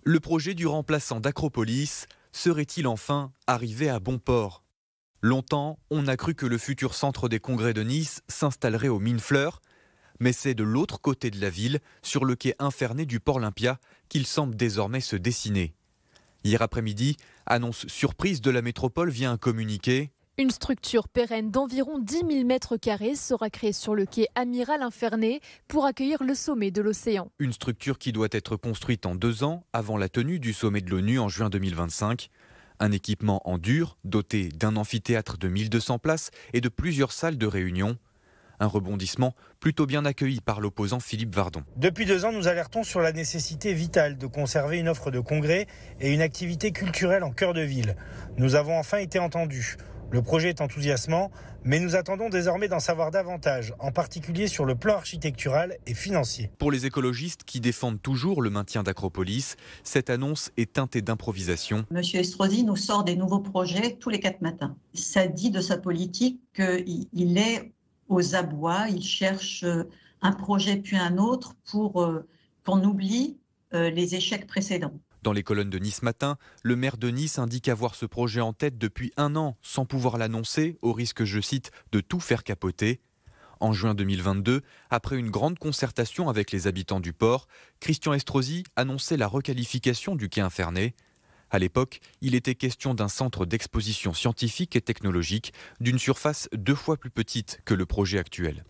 Le projet du remplaçant d'Acropolis serait-il enfin arrivé à bon port ? Longtemps, on a cru que le futur centre des congrès de Nice s'installerait aux Mines-Fleurs, mais c'est de l'autre côté de la ville, sur le quai inferné du Port Olympia, qu'il semble désormais se dessiner. Hier après-midi, annonce surprise de la métropole via un communiqué. Une structure pérenne d'environ 10 000 mètres carrés sera créée sur le quai Amiral Infernet pour accueillir le sommet de l'océan. Une structure qui doit être construite en 2 ans avant la tenue du sommet de l'ONU en juin 2025. Un équipement en dur, doté d'un amphithéâtre de 1200 places et de plusieurs salles de réunion. Un rebondissement plutôt bien accueilli par l'opposant Philippe Vardon. Depuis 2 ans, nous alertons sur la nécessité vitale de conserver une offre de congrès et une activité culturelle en cœur de ville. Nous avons enfin été entendus. Le projet est enthousiasmant, mais nous attendons désormais d'en savoir davantage, en particulier sur le plan architectural et financier. Pour les écologistes qui défendent toujours le maintien d'Acropolis, cette annonce est teintée d'improvisation. Monsieur Estrosi nous sort des nouveaux projets tous les 4 matins. Ça dit de sa politique qu'il est aux abois, il cherche un projet puis un autre pour qu'on oublie les échecs précédents. Dans les colonnes de Nice Matin, le maire de Nice indique avoir ce projet en tête depuis 1 an, sans pouvoir l'annoncer, au risque, je cite, de tout faire capoter. En juin 2022, après une grande concertation avec les habitants du port, Christian Estrosi annonçait la requalification du quai Infernet. À l'époque, il était question d'un centre d'exposition scientifique et technologique d'une surface 2 fois plus petite que le projet actuel.